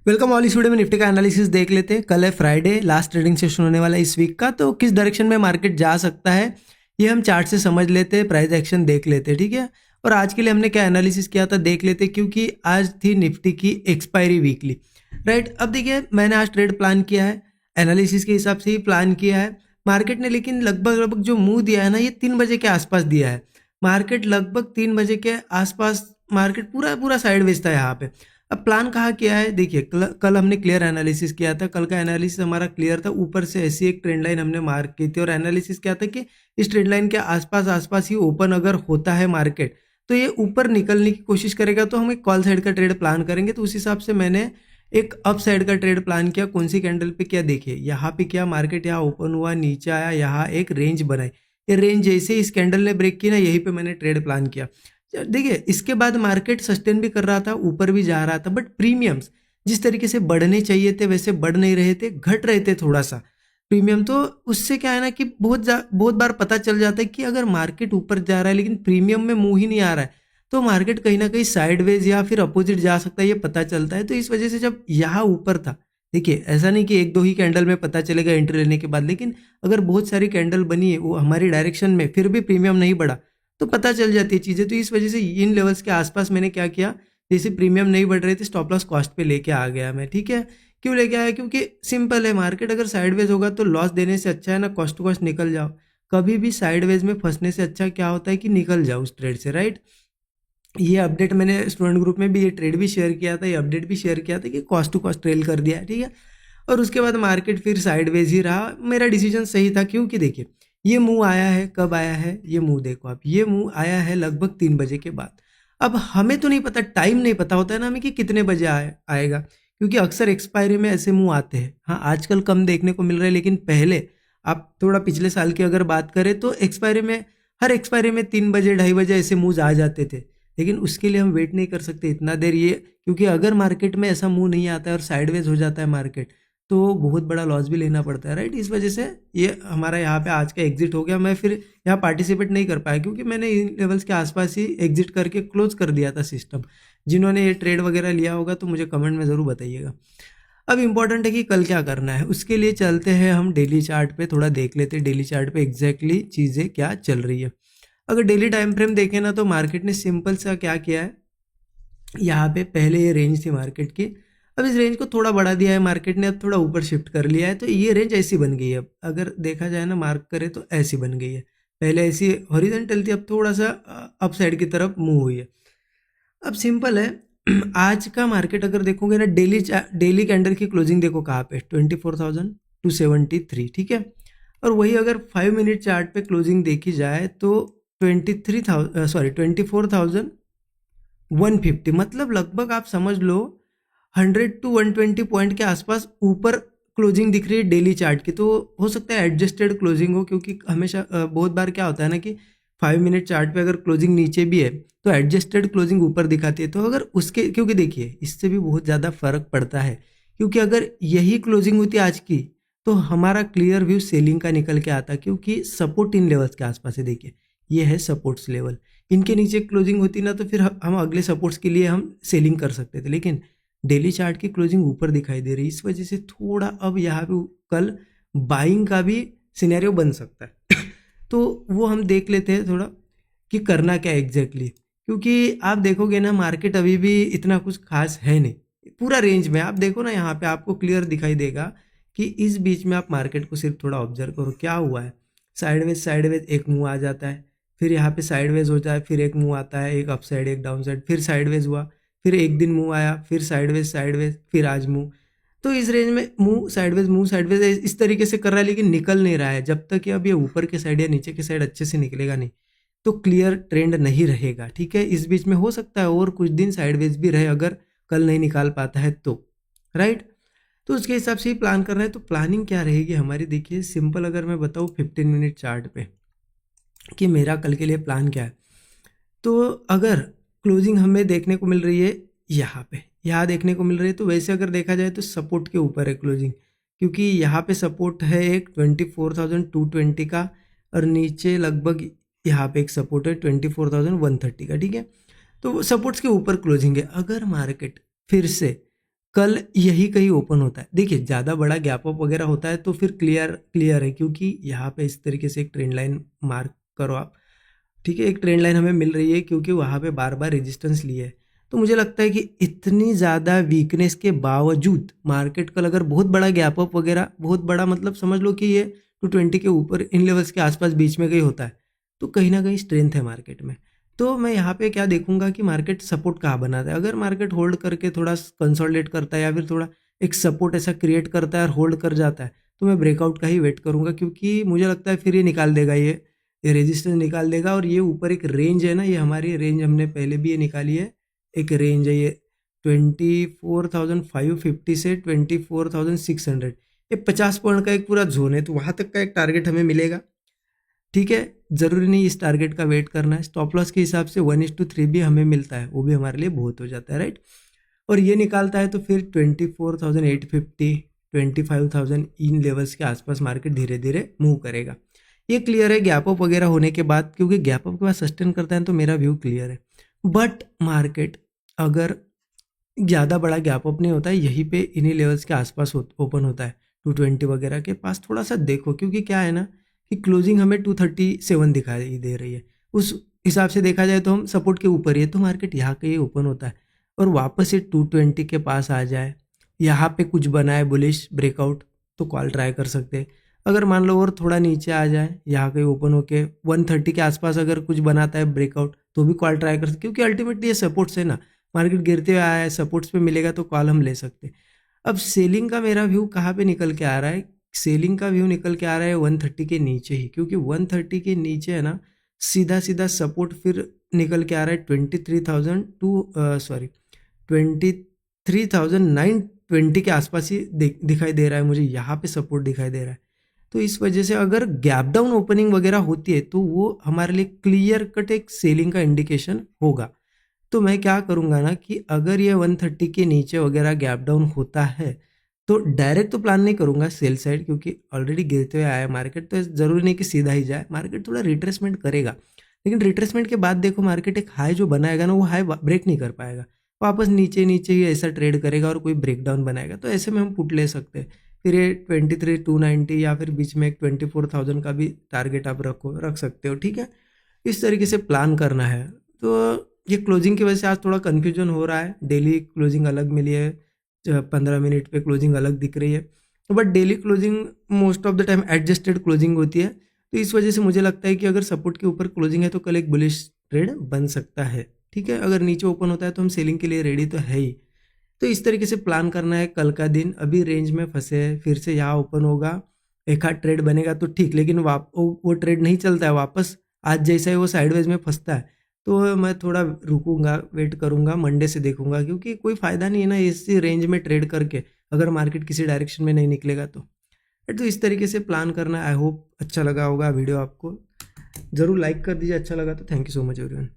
Welcome all. इस video में Nifty का एनालिसिस देख लेते हैं। कल है फ्राइडे, लास्ट ट्रेडिंग सेशन होने वाला है इस वीक का, तो किस डायरेक्शन में मार्केट जा सकता है ये हम चार्ट से समझ लेते हैं, प्राइस एक्शन देख लेते हैं, ठीक है। और आज के लिए हमने क्या एनालिसिस किया था देख लेते हैं, क्योंकि आज थी निफ्टी की एक्सपायरी वीकली, राइट। अब देखिए, मैंने आज ट्रेड प्लान किया है, एनालिसिस के हिसाब से ही प्लान किया है। मार्केट ने लेकिन लगभग जो मूव दिया है ना, ये 3 बजे के आसपास दिया है। मार्केट लगभग 3 बजे के आसपास मार्केट पूरा साइडवेज था यहाँ पे। अब प्लान कहाँ किया है देखिए, कल हमने क्लियर एनालिसिस किया था। कल का एनालिसिस हमारा क्लियर था, ऊपर से ऐसी एक ट्रेंड लाइन हमने मार्क की थी और एनालिसिस क्या था कि इस ट्रेंड लाइन के आसपास ही ओपन अगर होता है मार्केट तो ये ऊपर निकलने की कोशिश करेगा, तो हम एक कॉल साइड का ट्रेड प्लान करेंगे। तो उस हिसाब से मैंने एक अप साइड का ट्रेड प्लान किया। कौन सी कैंडल पे किया देखिए, यहाँ पे किया, मार्केट यहाँ ओपन हुआ, नीचे आया, यहाँ एक रेंज बनाई। ये रेंज जैसे इस कैंडल ने ब्रेक की ना, यहीं पे मैंने ट्रेड प्लान किया। देखिए, इसके बाद मार्केट सस्टेन भी कर रहा था, ऊपर भी जा रहा था, बट प्रीमियम्स जिस तरीके से बढ़ने चाहिए थे वैसे बढ़ नहीं रहे थे, घट रहे थे थोड़ा सा प्रीमियम। तो उससे क्या है ना कि बहुत बार पता चल जाता है कि अगर मार्केट ऊपर जा रहा है लेकिन प्रीमियम में मुंह ही नहीं आ रहा है, तो मार्केट कहीं ना कहीं साइडवेज या फिर अपोजिट जा सकता है, ये पता चलता है। तो इस वजह से जब यहाँ ऊपर था, देखिए ऐसा नहीं कि एक दो ही कैंडल में पता चलेगा एंट्री लेने के बाद, लेकिन अगर बहुत सारी कैंडल बनी है वो हमारी डायरेक्शन में, फिर भी प्रीमियम नहीं बढ़ा तो पता चल जाती है चीज़ें। तो इस वजह से इन लेवल्स के आसपास मैंने क्या किया, जैसे प्रीमियम नहीं बढ़ रहे थे, स्टॉप लॉस कॉस्ट पे लेके आ गया मैं, ठीक है। क्यों लेके आया? क्योंकि सिंपल है, मार्केट अगर साइडवेज होगा तो लॉस देने से अच्छा है ना कॉस्ट टू कॉस्ट निकल जाओ। कभी भी साइडवेज में फंसने से अच्छा क्या होता है कि निकल जाओ उस ट्रेड से, राइट। ये अपडेट मैंने स्टूडेंट ग्रुप में भी ये ट्रेड भी शेयर किया था, ये अपडेट भी शेयर किया था कि कॉस्ट टू कॉस्ट ट्रेल कर दिया है, ठीक है। और उसके बाद मार्केट फिर साइडवेज ही रहा। मेरा डिसीजन सही था, क्योंकि देखिए ये मूव आया है, कब आया है ये मूव देखो आप, ये मूव आया है लगभग 3 बजे के बाद। अब हमें तो नहीं पता, टाइम नहीं पता होता है ना हमें कि कितने बजे आएगा, क्योंकि अक्सर एक्सपायरी में ऐसे मूव आते हैं। हाँ, आजकल कम देखने को मिल रहा है, लेकिन पहले आप थोड़ा पिछले साल की अगर बात करें तो एक्सपायरी में, हर एक्सपायरी में 3 बजे 2:30 बजे ऐसे मूव आ जाते थे। लेकिन उसके लिए हम वेट नहीं कर सकते इतना देर, ये क्योंकि अगर मार्केट में ऐसा मूव नहीं आता है और साइडवेज हो जाता है मार्केट, तो बहुत बड़ा लॉस भी लेना पड़ता है, राइट। इस वजह से ये हमारा यहाँ पे आज का एग्जिट हो गया। मैं फिर यहाँ पार्टिसिपेट नहीं कर पाया, क्योंकि मैंने इन लेवल्स के आसपास ही एग्जिट करके क्लोज कर दिया था सिस्टम। जिन्होंने ये ट्रेड वगैरह लिया होगा तो मुझे कमेंट में ज़रूर बताइएगा। अब इम्पॉर्टेंट है कि कल क्या करना है, उसके लिए चलते हैं हम डेली चार्ट पे, थोड़ा देख लेते हैं डेली चार्ट पे एग्जैक्टली चीज़ें क्या चल रही है। अगर डेली टाइम फ्रेम देखें ना, तो मार्केट ने सिंपल सा क्या किया है, यहाँ पे पहले ये रेंज थी मार्केट की, अब इस रेंज को थोड़ा बढ़ा दिया है मार्केट ने, अब थोड़ा ऊपर शिफ्ट कर लिया है, तो ये रेंज ऐसी बन गई है। अब अगर देखा जाए ना, मार्क करे तो ऐसी बन गई है। पहले ऐसी हॉरिजॉन्टल थी, अब थोड़ा सा अप साइड की तरफ मूव हुई है। अब सिंपल है, आज का मार्केट अगर देखोगे ना, डेली कैंडल की क्लोजिंग देखो कहाँ पे, 24,273, ठीक है। और वही अगर 5 मिनट चार्ट पे क्लोजिंग देखी जाए तो 24,150, मतलब लगभग आप समझ लो 100 to 120 पॉइंट के आसपास ऊपर क्लोजिंग दिख रही है डेली चार्ट की। तो हो सकता है एडजस्टेड क्लोजिंग हो, क्योंकि हमेशा बहुत बार क्या होता है ना कि 5 मिनट चार्ट पे अगर क्लोजिंग नीचे भी है तो एडजस्टेड क्लोजिंग ऊपर दिखाती है। तो अगर उसके, क्योंकि देखिए इससे भी बहुत ज़्यादा फर्क पड़ता है, क्योंकि अगर यही क्लोजिंग होती आज की तो हमारा क्लियर व्यू सेलिंग का निकल के आता, क्योंकि सपोर्ट इन लेवल्स के आसपास है। देखिए ये है सपोर्ट्स लेवल, इनके नीचे क्लोजिंग होती ना तो फिर हम अगले सपोर्ट्स के लिए हम सेलिंग कर सकते थे, लेकिन डेली चार्ट की क्लोजिंग ऊपर दिखाई दे रही है। इस वजह से थोड़ा अब यहाँ पे कल बाइंग का भी सिनेरियो बन सकता है। तो वो हम देख लेते हैं थोड़ा कि करना क्या एग्जैक्टली, क्योंकि आप देखोगे ना मार्केट अभी भी इतना कुछ खास है नहीं, पूरा रेंज में आप देखो ना, यहाँ पे आपको क्लियर दिखाई देगा कि इस बीच में आप मार्केट को सिर्फ थोड़ा ऑब्जर्व करो क्या हुआ है। साइडवेज एक मूव आ जाता है, फिर यहाँ पे साइडवेज हो जाए, फिर एक मूव आता है, एक अप साइड एक डाउन साइड, फिर साइडवेज हुआ, फिर एक दिन मूव आया, फिर साइडवेज, फिर आज मूव। तो इस रेंज में मूव साइडवेज इस तरीके से कर रहा है, लेकिन निकल नहीं रहा है। जब तक कि अब ये ऊपर के साइड या नीचे के साइड अच्छे से निकलेगा नहीं तो क्लियर ट्रेंड नहीं रहेगा, ठीक है। इस बीच में हो सकता है और कुछ दिन साइडवेज भी रहे, अगर कल नहीं निकाल पाता है तो, राइट। तो उसके हिसाब से ही प्लान कर रहे हैं। तो प्लानिंग क्या रहेगी हमारी, देखिए सिंपल अगर मैं बताऊँ 15 मिनट चार्ट पे कि मेरा कल के लिए प्लान क्या है, तो अगर क्लोजिंग हमें देखने को मिल रही है यहाँ देखने को मिल रही है, तो वैसे अगर देखा जाए तो सपोर्ट के ऊपर है क्लोजिंग, क्योंकि यहाँ पे सपोर्ट है एक 24,220 का, और नीचे लगभग यहाँ पे एक सपोर्ट है 24,130 का, ठीक है। तो सपोर्ट्स के ऊपर क्लोजिंग है। अगर मार्केट फिर से कल यही कहीं ओपन होता है, देखिए ज़्यादा बड़ा गैप अप वगैरह होता है तो फिर क्लियर है, क्योंकि यहाँ पे इस तरीके से एक ट्रेंड लाइन मार्क करो आप, ठीक है, एक ट्रेंड लाइन हमें मिल रही है क्योंकि वहाँ पे बार बार रेजिस्टेंस लिए है। तो मुझे लगता है कि इतनी ज़्यादा वीकनेस के बावजूद मार्केट कल अगर बहुत बड़ा गैप अप वगैरह, बहुत बड़ा मतलब समझ लो कि ये 220 के ऊपर इन लेवल्स के आसपास बीच में कहीं होता है, तो कहीं ना कहीं स्ट्रेंथ है मार्केट में। तो मैं यहाँ पे क्या देखूंगा कि मार्केट सपोर्ट कहाँ बनाता है। अगर मार्केट होल्ड करके थोड़ा कंसोलिडेट करता है या फिर थोड़ा एक सपोर्ट ऐसा क्रिएट करता है और होल्ड कर जाता है, तो मैं ब्रेकआउट का ही वेट करूंगा, क्योंकि मुझे लगता है फिर ये निकाल देगा, ये रेजिस्टेंस निकाल देगा। और ये ऊपर एक रेंज है ना, ये हमारी रेंज हमने पहले भी ये निकाली है, एक रेंज है ये 24,550 से 24,600, ये 50 पॉइंट का एक पूरा जोन है, तो वहाँ तक का एक टारगेट हमें मिलेगा, ठीक है। ज़रूरी नहीं इस टारगेट का वेट करना है, स्टॉप लॉस के हिसाब से 1:3 भी हमें मिलता है, वो भी हमारे लिए बहुत हो जाता है, राइट। और ये निकालता है तो फिर 24,850 25,000 इन लेवल्स के आसपास मार्केट धीरे धीरे मूव करेगा। ये क्लियर है गैप अप वगैरह होने के बाद, क्योंकि गैप अप के बाद सस्टेन करता है तो मेरा व्यू क्लियर है। बट मार्केट अगर ज़्यादा बड़ा गैप अप नहीं होता है, यहीं पे इन्हीं लेवल्स के आसपास ओपन होता है 220 वगैरह के पास, थोड़ा सा देखो, क्योंकि क्या है ना कि क्लोजिंग हमें 237 दिखाई दे रही है, उस हिसाब से देखा जाए तो हम सपोर्ट के ऊपर ही है, तो मार्केट यहाँ कहीं ओपन होता है और वापस से 220 के पास आ जाए, यहाँ पे कुछ बनाए बुलिश ब्रेकआउट, तो कॉल ट्राई कर सकते हैं। अगर मान लो और थोड़ा नीचे आ जाए, यहाँ कहीं ओपन होके 130 के आसपास अगर कुछ बनाता है ब्रेकआउट, तो भी कॉल ट्राई कर सकते, क्योंकि अल्टीमेटली ये सपोर्ट्स है ना, मार्केट गिरते हुए आया है, सपोर्ट्स पे मिलेगा तो कॉल हम ले सकते हैं। अब सेलिंग का मेरा व्यू कहाँ पे निकल के आ रहा है, सेलिंग का व्यू निकल के आ रहा है 130 के नीचे ही, क्योंकि 130 के नीचे है ना, सीधा सीधा सपोर्ट फिर निकल के आ रहा है 23,920 के आसपास ही दिखाई दे रहा है मुझे, यहाँ पे सपोर्ट दिखाई दे रहा है। तो इस वजह से अगर गैप डाउन ओपनिंग वगैरह होती है तो वो हमारे लिए क्लियर कट एक सेलिंग का इंडिकेशन होगा। तो मैं क्या करूँगा ना कि अगर ये 130 के नीचे वगैरह गैप डाउन होता है तो डायरेक्ट तो प्लान नहीं करूँगा सेल साइड, क्योंकि ऑलरेडी गिरते हुए आया है मार्केट, तो ज़रूरी नहीं कि सीधा ही जाए, मार्केट थोड़ा रिट्रेसमेंट करेगा। लेकिन रिट्रेसमेंट के बाद देखो मार्केट एक हाई जो बनाएगा ना, वो हाई ब्रेक नहीं कर पाएगा, वापस नीचे नीचे ही ऐसा ट्रेड करेगा और कोई ब्रेक डाउन बनाएगा, तो ऐसे में हम पुट ले सकते हैं। फिर ये 23,290 या फिर बीच में एक 24,000 का भी टारगेट आप रख सकते हो, ठीक है। इस तरीके से प्लान करना है। तो ये क्लोजिंग की वजह से आज थोड़ा कन्फ्यूजन हो रहा है, डेली क्लोजिंग अलग मिली है, 15 मिनट पे क्लोजिंग अलग दिख रही है, but daily closing most of the time adjusted closing होती है। तो इस वजह से मुझे लगता है कि अगर सपोर्ट के ऊपर क्लोजिंग है तो कल एक बुलिश ट्रेड बन सकता है, ठीक है। अगर नीचे ओपन होता है तो हम सेलिंग के लिए रेडी तो है ही। तो इस तरीके से प्लान करना है कल का दिन। अभी रेंज में फंसे हैं, फिर से यहाँ ओपन होगा, एक आध ट्रेड बनेगा तो ठीक, लेकिन वो ट्रेड नहीं चलता है, वापस आज जैसा ही वो साइडवेज में फंसता है तो मैं थोड़ा रुकूंगा, वेट करूंगा, मंडे से देखूंगा, क्योंकि कोई फ़ायदा नहीं है ना इसी रेंज में ट्रेड करके अगर मार्केट किसी डायरेक्शन में नहीं निकलेगा तो इस तरीके से प्लान करना। आई होप अच्छा लगा होगा वीडियो आपको, ज़रूर लाइक कर दीजिए, अच्छा लगा तो thank you so much everyone.